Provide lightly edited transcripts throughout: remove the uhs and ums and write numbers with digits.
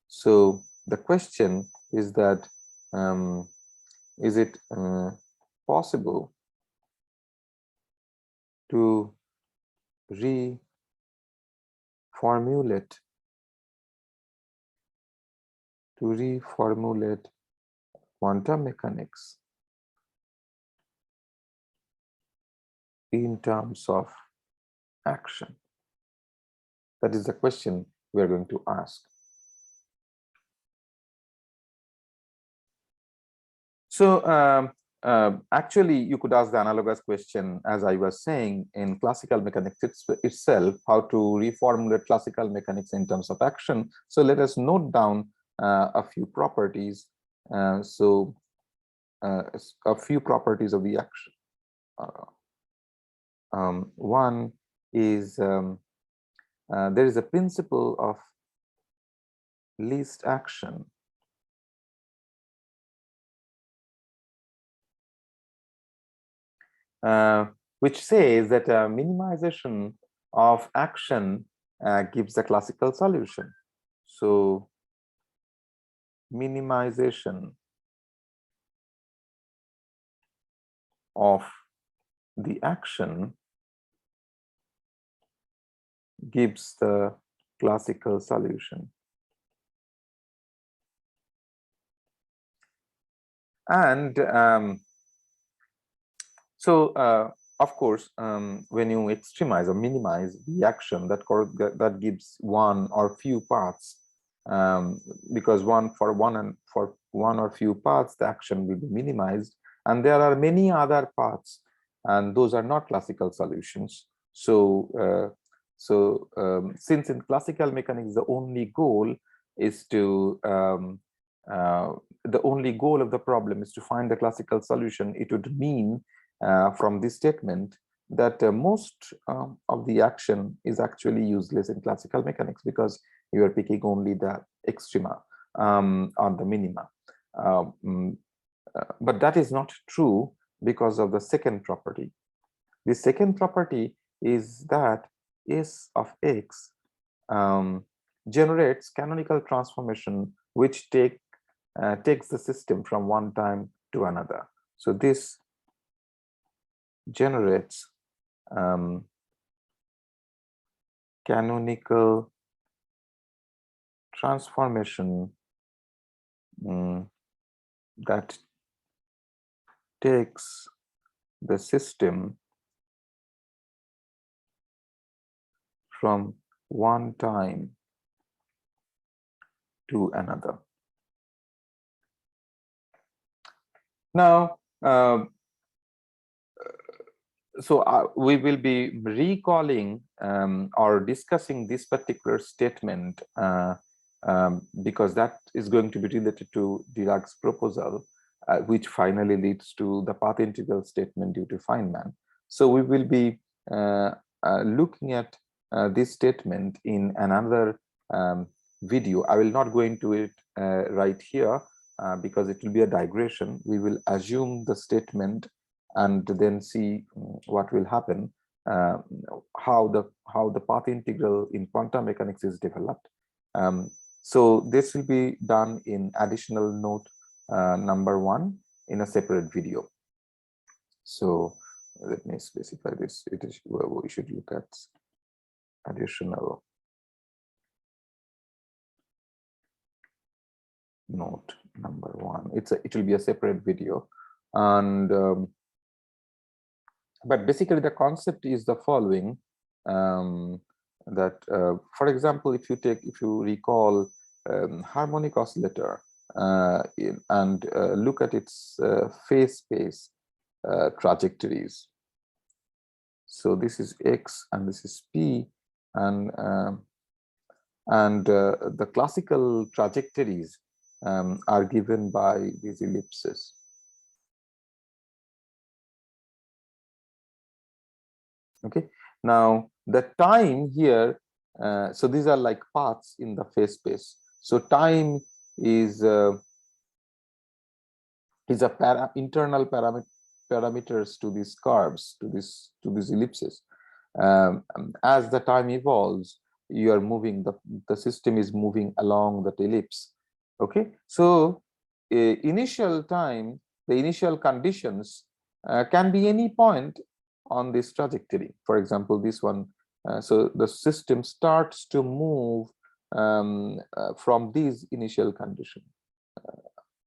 So the question is that is it possible to reformulate quantum mechanics in terms of action? That is the question we are going to ask. So actually, you could ask the analogous question, as I was saying, in classical mechanics itself, how to reformulate classical mechanics in terms of action. So let us note down a few properties. A few properties of the action. One is there is a principle of least action, which says that minimization of action gives the classical solution. So minimization of the action gives the classical solution. And of course, when you extremize or minimize the action, that gives one or few paths, because for one or few paths the action will be minimized, and there are many other paths, and those are not classical solutions. So since in classical mechanics the only goal is to the only goal of the problem is to find the classical solution, it would mean from this statement that most of the action is actually useless in classical mechanics, because you are picking only the extrema or the minima. But that is not true because of the second property. The second property is that S of x generates canonical transformation which takes the system from one time to another. So this generates canonical transformation that takes the system from one time to another. Now, we will be recalling or discussing this particular statement because that is going to be related to Dirac's proposal, which finally leads to the path integral statement due to Feynman. So we will be looking at this statement in another video. I will not go into it right here because it will be a digression. We will assume the statement and then see what will happen, how the path integral in quantum mechanics is developed. So this will be done in additional note number 1 in a separate video. So let me specify this. It is we should look at additional note number 1. It will be a separate video, and but basically the concept is the following, that for example, if you recall harmonic oscillator and look at its phase space trajectories. So this is x and this is p, and the classical trajectories are given by these ellipses. Okay, now the time here, so these are like paths in the phase space. So time is a internal parameters to these curves, to these ellipses. As the time evolves, you are moving, the system is moving along that ellipse. Okay, so initial time, the initial conditions can be any point on this trajectory. For example, this one, so the system starts to move from these initial condition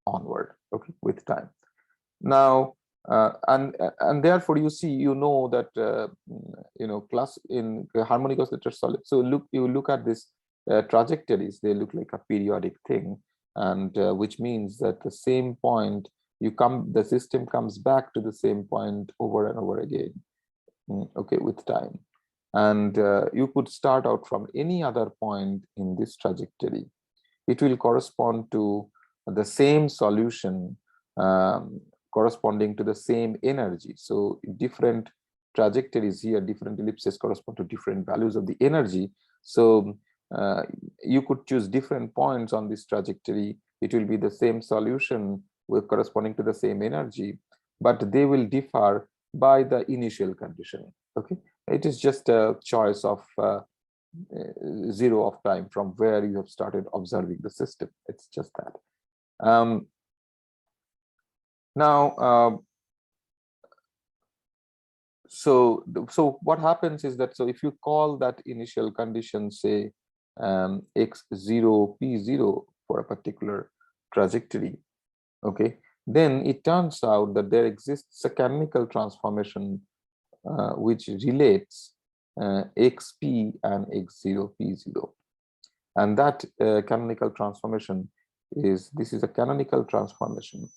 onward, okay, with time. Now, and therefore you see, you know that class in harmonic oscillator solid. So you look at this trajectories, they look like a periodic thing, and which means that the same point the system comes back to the same point over and over again, okay, with time. And you could start out from any other point in this trajectory. It will correspond to the same solution corresponding to the same energy. So different trajectories here, different ellipses correspond to different values of the energy. So you could choose different points on this trajectory. It will be the same solution with corresponding to the same energy, but they will differ by the initial condition. Okay, it is just a choice of zero of time from where you have started observing the system. It's just that. Now, so what happens is that, so if you call that initial condition, say x0 p0 for a particular trajectory, okay, then it turns out that there exists a canonical transformation which relates xp and x0 p0, and that canonical transformation is, this is a canonical transformation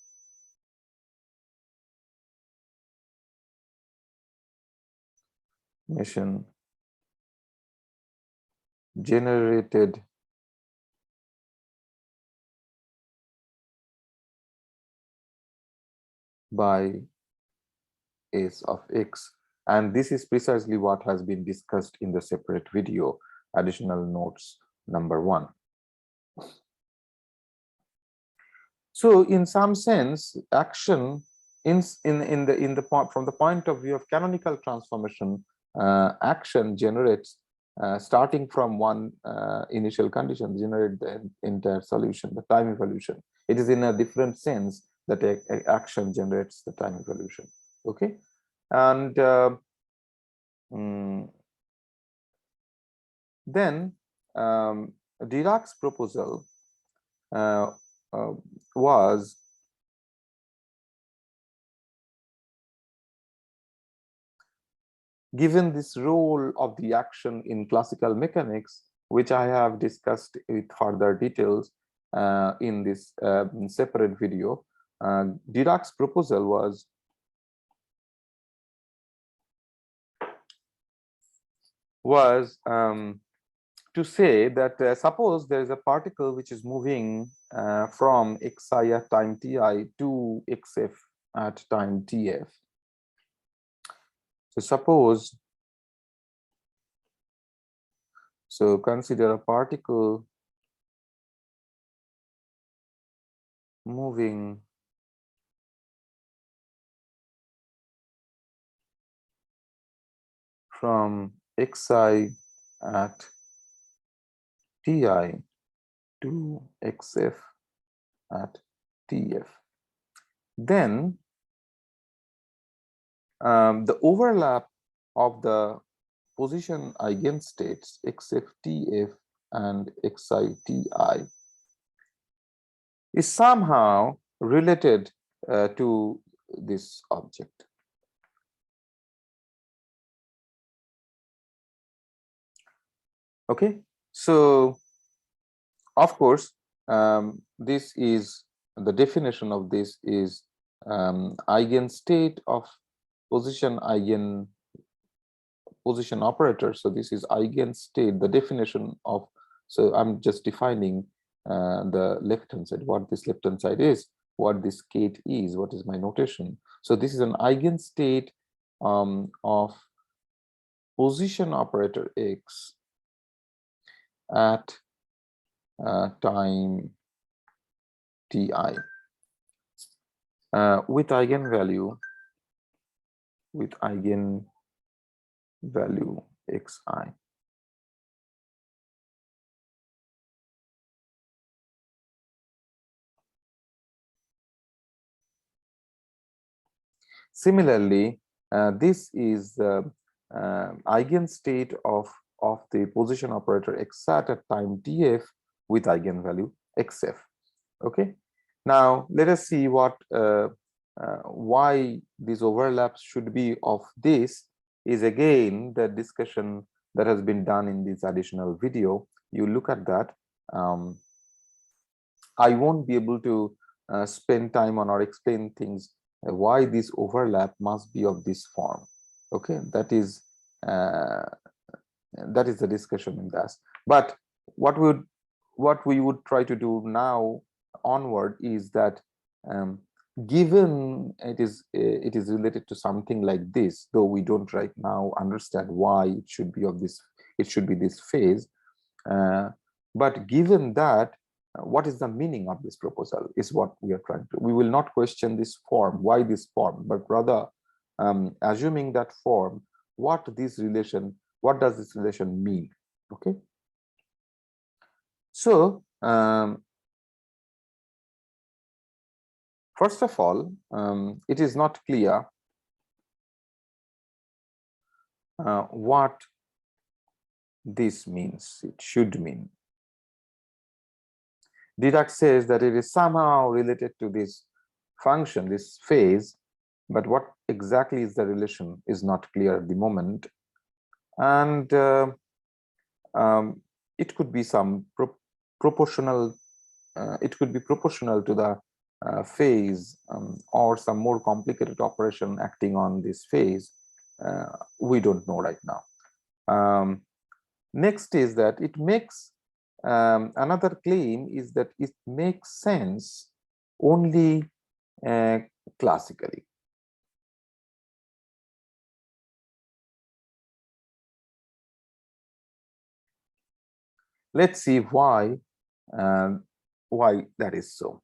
generated by S of x, and this is precisely what has been discussed in the separate video, additional notes number 1. So in some sense, action from the point of view of canonical transformation, action generates starting from one initial condition, generate the entire solution, the time evolution. It is in a different sense that action generates the time evolution. Okay, and then Dirac's proposal was given this role of the action in classical mechanics, which I have discussed with further details in this separate video. Dirac's proposal was to say that suppose there is a particle which is moving from xi at time ti to xf at time tf. So suppose, so consider a particle moving from xi at ti to xf at tf. Then the overlap of the position eigenstates xf tf and xi ti is somehow related to this object. Okay, so of course, this is the definition of this is eigenstate of position operator. So this is eigenstate, the definition of, so I'm just defining the left hand side, what this left hand side is, what this state is, what is my notation. So this is an eigenstate of position operator x at time ti with eigenvalue xi. Similarly, this is the eigenstate of the position operator xat at time tf with eigenvalue xf. Okay. Now let us see what why these overlaps should be of this is again the discussion that has been done in this additional video. You look at that. I won't be able to spend time on or explain things why this overlap must be of this form. Okay, that is the discussion in that. But what we would try to do now onward is that given it is related to something like this, though we don't right now understand why it should be of this, it should be this phase, but given that, what is the meaning of this proposal is what we are trying to. We will not question this form, why this form, but rather assuming that form, what does this relation mean? Okay, so first of all, it is not clear what this means. It should mean. Dirac says that it is somehow related to this function, this phase, but what exactly is the relation is not clear at the moment. And it could be some proportional, it could be proportional to the phase, or some more complicated operation acting on this phase. We don't know right now. Next is that it makes, another claim is that it makes sense only classically. Let's see why that is so.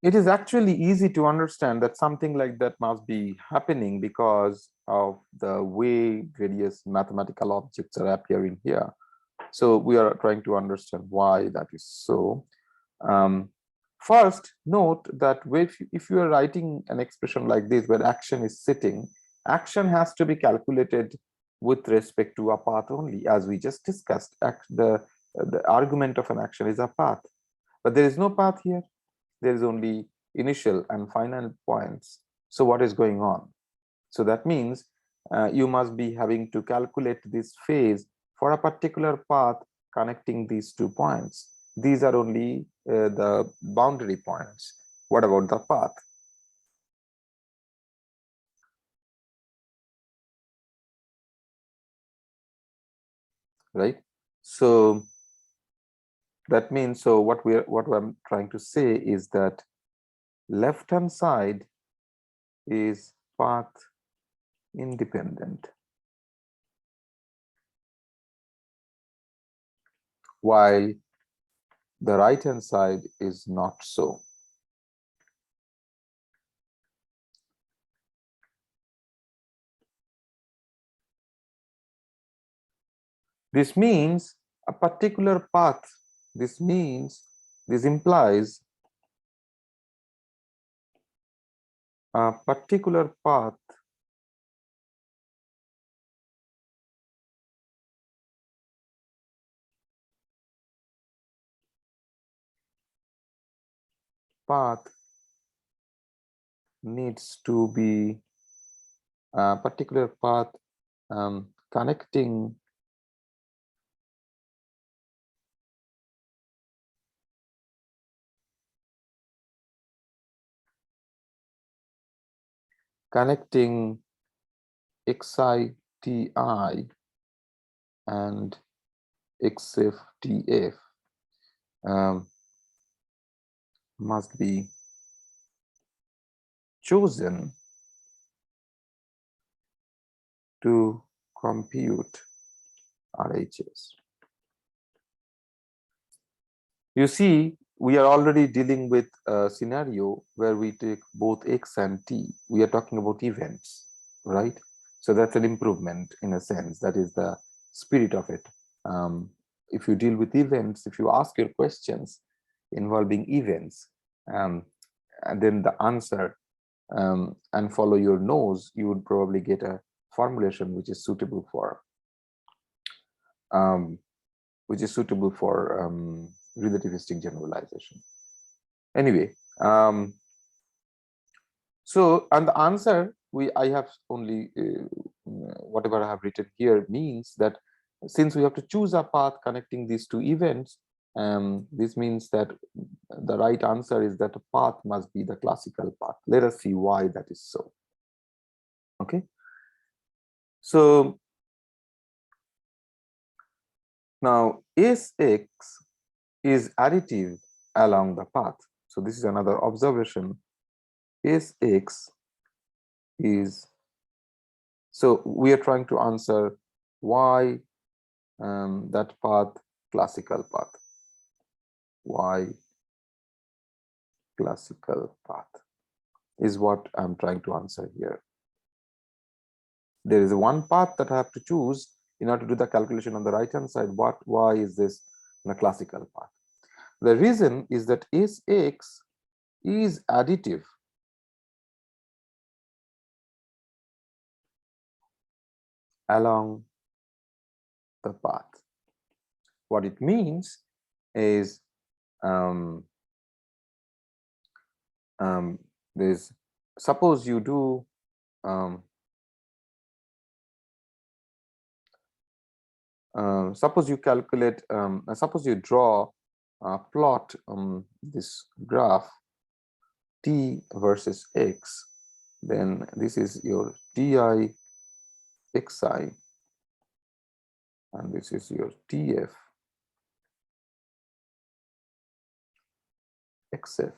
It is actually easy to understand that something like that must be happening because of the way various mathematical objects are appearing here. So we are trying to understand why that is so. First, note that if you are writing an expression like this where action is sitting, action has to be calculated with respect to a path only, as we just discussed. The argument of an action is a path, but there is no path here. There is only initial and final points. So what is going on? So that means you must be having to calculate this phase for a particular path connecting these 2 points. These are only the boundary points. What about the path? Right? So that means, so what I'm trying to say is that left hand side is path independent, while the right hand side is not so. This means a particular path. This implies a particular path needs to be a particular path connecting xi ti and xf tf must be chosen to compute RHS. You see, we are already dealing with a scenario where we take both x and t. We are talking about events, right? So that's an improvement in a sense. That is the spirit of it. if you deal with events, if you ask your questions involving events, and then the answer and follow your nose, you would probably get a formulation which is suitable for relativistic generalization. Anyway, so and the answer I have only whatever I have written here means that since we have to choose a path connecting these two events, this means that the right answer is that a path must be the classical path. Let us see why that is so. Okay, so now Sx is additive along the path. So this is another observation. Sx is, so we are trying to answer why that path classical path. Why classical path is what I'm trying to answer here. There is one path that I have to choose in order to do the calculation on the right hand side. Why is this the classical path? The reason is that Sx is additive along the path. What it means is there's, suppose you do suppose you calculate, suppose you draw plot this graph t versus x, then this is your ti xi and this is your tf xf,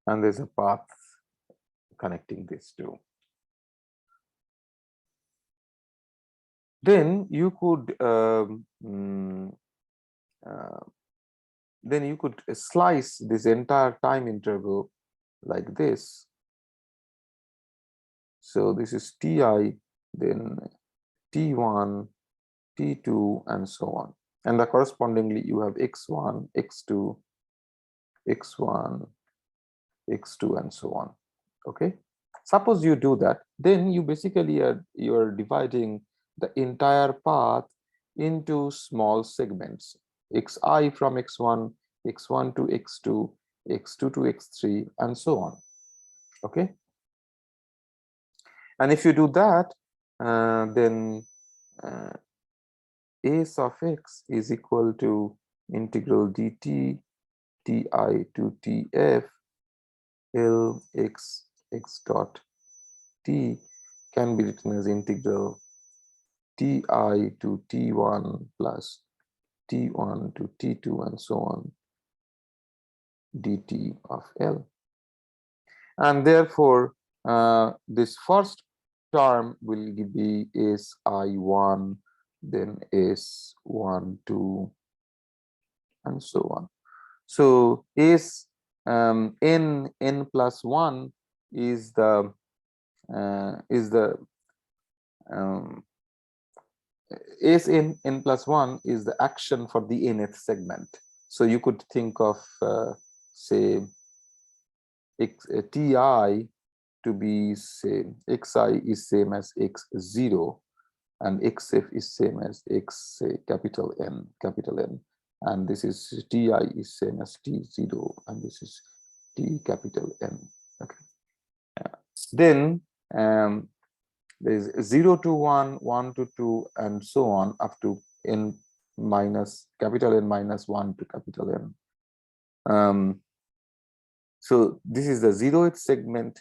and there's a path connecting these two. Then you could slice this entire time interval like this. So this is ti, then t1, t2, and so on. And the correspondingly you have x1, x2, x1, x2, and so on. Okay, suppose you do that, then you basically you're dividing the entire path into small segments, xi from x1, x1 to x2, x2 to x3, and so on. Okay, and if you do that, then s of x is equal to integral dt ti to tf L x dot t can be written as integral ti to t1 plus t1 to t2 and so on dt of L. And therefore, this first term will be si1, then s12, and so on. So s n plus 1 is the s n plus 1 is the action for the nth segment. So you could think of say ti to be, say, xi is same as x0 and xf is same as x, say, capital N, and this is ti is same as t0 and this is t capital N. Okay, then there is 0 to 1, 1 to 2, and so on up to n minus capital N minus 1 to capital N. So this is the 0th segment.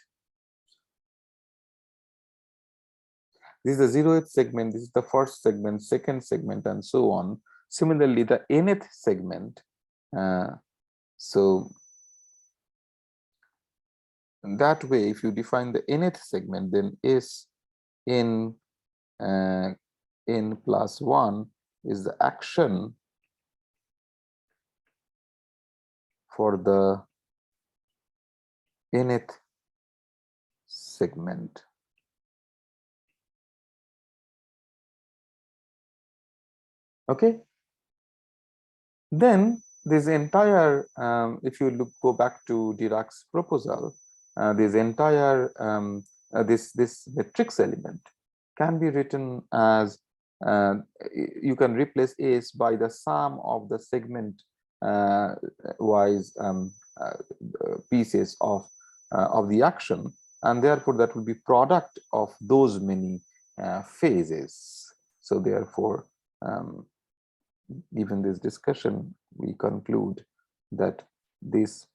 This is the 0th segment. This is the first segment, second segment, and so on. Similarly, the nth segment. So that way, if you define the nth segment, then s n n plus 1 is the action for the nth segment. Okay, Then this entire, if you go back to Dirac's proposal, this entire this matrix element can be written as, you can replace S by the sum of the segment wise pieces of the action, and therefore that will be product of those many phases. So therefore, given this discussion, we conclude that this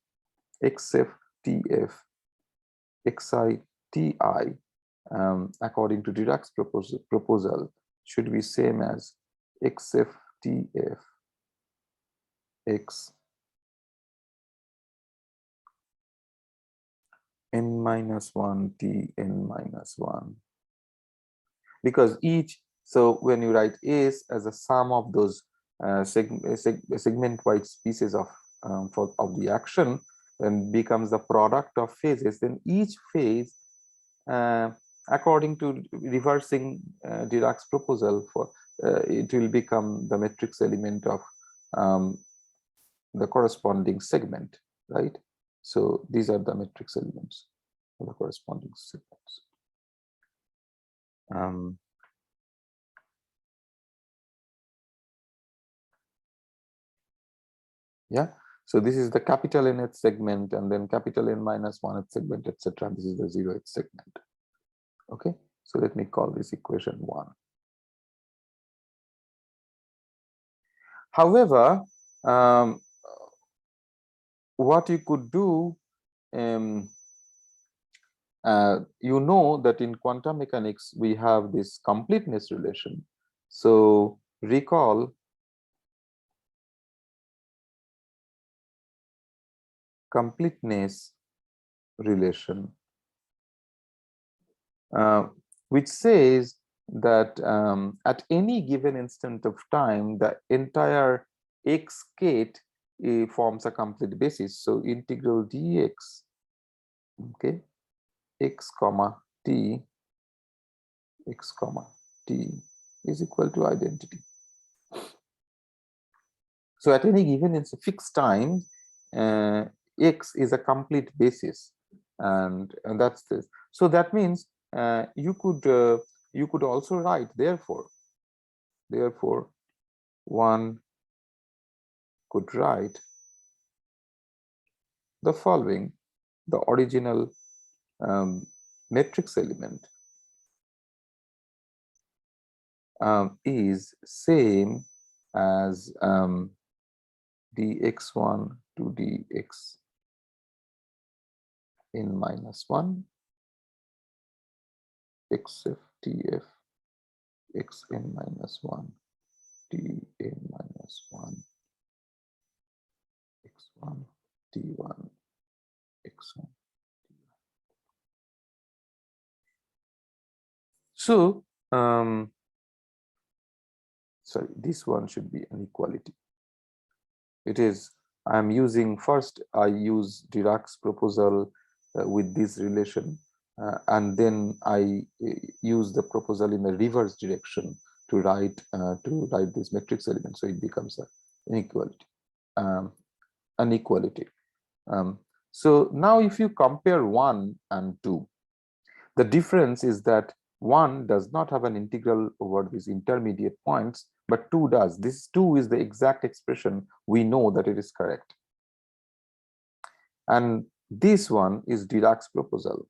xf tf xi ti, according to Dirac's proposal, should be same as xf tf x n minus 1 t n minus 1, because each, so when you write S as a sum of those segment-wise pieces of of the action, then becomes the product of phases, then each phase, according to reversing Dirac's proposal, for it will become the matrix element of the corresponding segment, right? So these are the matrix elements of the corresponding segments. Yeah, so this is the capital Nth segment, and then capital N minus 1th segment, etc. This is the 0th segment. Okay, so let me call this equation 1. However, what you could do, you know that in quantum mechanics we have this completeness relation. So recall completeness relation, which says that at any given instant of time, the entire x kate forms a complete basis. So integral dx, okay, x comma t is equal to identity. So at any given fixed time, x is a complete basis, and that's this. So that means you could also write, therefore one could write the following: the original matrix element is same as dx1 to dx n minus 1 xf tf x n minus 1 t n minus 1 x1 t1 x1. So sorry, this one should be an equality. It is, I am using, first I use Dirac's proposal with this relation, and then I use the proposal in the reverse direction to write this matrix element. So it becomes an inequality, an equality. So now if you compare 1 and 2, the difference is that 1 does not have an integral over these intermediate points, but 2 does. This 2 is the exact expression. We know that it is correct. And this one is Dirac's proposal.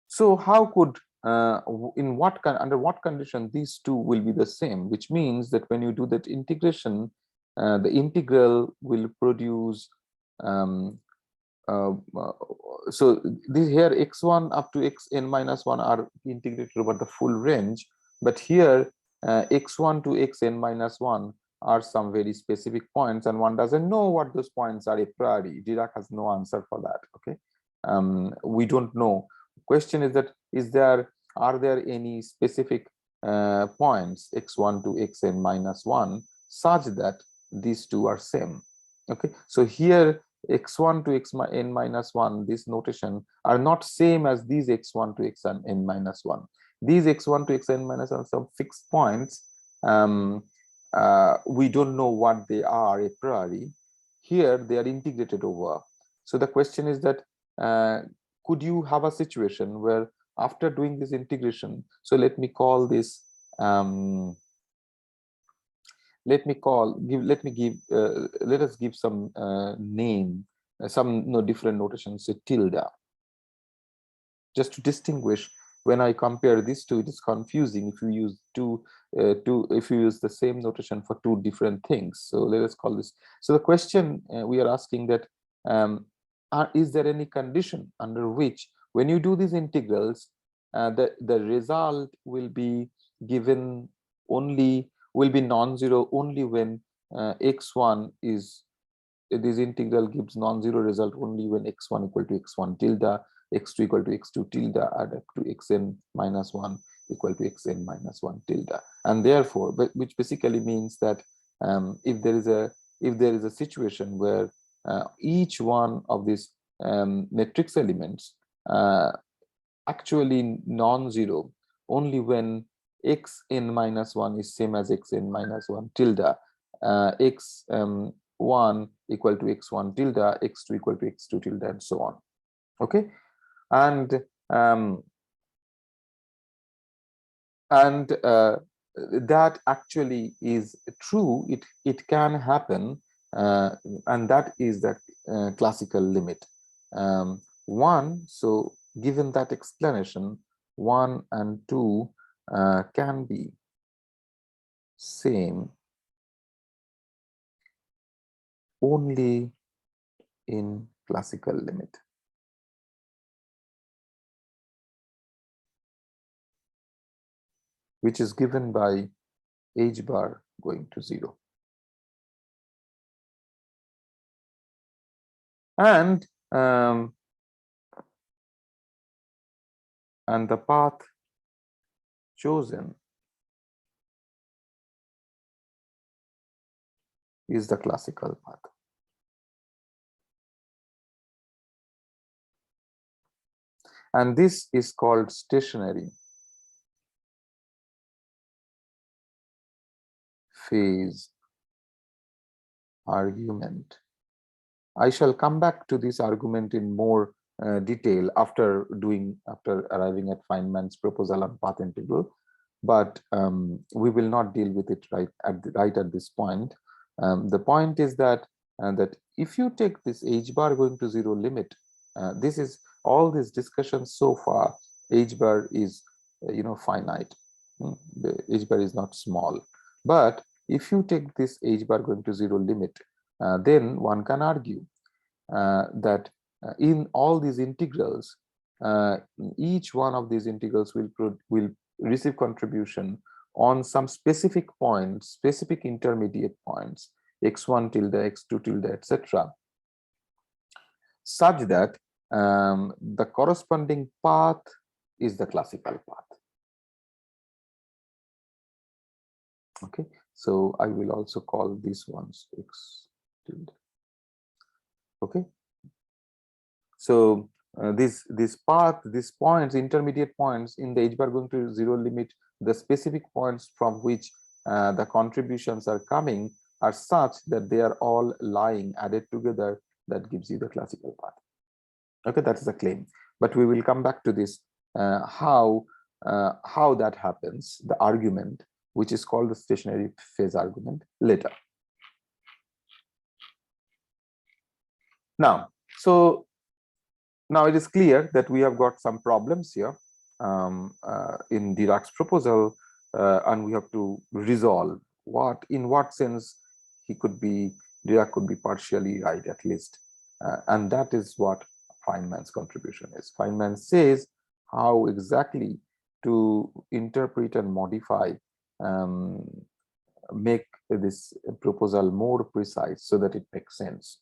So how could, under what condition these two will be the same? Which means that when you do that integration, the integral will produce, so this here x1 up to xn minus 1 are integrated over the full range, but here x1 to xn minus 1 are some very specific points, and one doesn't know what those points are a priori. Dirac has no answer for that. Okay, we don't know. Question is that are there any specific points x1 to xn minus 1 such that these two are same? Okay, so here x1 to xn minus 1, this notation, are not same as these x1 to xn minus 1. these x1 to xn minus are some fixed points. We don't know what they are a priori. Here they are integrated over. So the question is that could you have a situation where after doing this integration, so let me call this let us give some name, some different notations, say tilde, just to distinguish. When I compare these two, it is confusing if you use if you use the same notation for two different things. So let us call this. So the question we are asking that is there any condition under which when you do these integrals, the result will be given only, will be non-zero only when x1 is, this integral gives non-zero result only when x1 equal to x1 tilde, x2 equal to x2 tilde, add up to xn minus 1 equal to xn minus 1 tilde. And therefore, which basically means that if there is a situation where each one of these matrix elements actually non-zero only when xn minus 1 is same as xn minus 1 tilde, x1 equal to x1 tilde, x2 equal to x2 tilde, and so on. Okay, and that actually is true. It can happen, and that is the classical limit. One, so given that explanation, 1 and 2 can be same only in classical limit. Which is given by h bar going to 0. And the path chosen is the classical path. And this is called stationary phase argument. I shall come back to this argument in more detail after arriving at Feynman's proposal on path integral, but we will not deal with it right at this point. The point is that if you take this h bar going to 0 limit, this is all this discussion so far, h bar is finite. The h bar is not small, but if you take this h bar going to 0 limit, then one can argue that in all these integrals, each one of these integrals will receive contribution on some specific points, specific intermediate points, x1 tilde, x2 tilde, etc., such that the corresponding path is the classical path. Okay, so I will also call these ones x tilde. Okay, so this path, these points, intermediate points in the h bar going to 0 limit, the specific points from which the contributions are coming are such that they are all lying added together. That gives you the classical path. Okay, that is the claim. But we will come back to this how that happens, the argument, which is called the stationary phase argument, later. Now, so now it is clear that we have got some problems here in Dirac's proposal, and we have to resolve in what sense Dirac could be partially right at least, and that is what Feynman's contribution is. Feynman says how exactly to interpret and modify, make this proposal more precise so that it makes sense.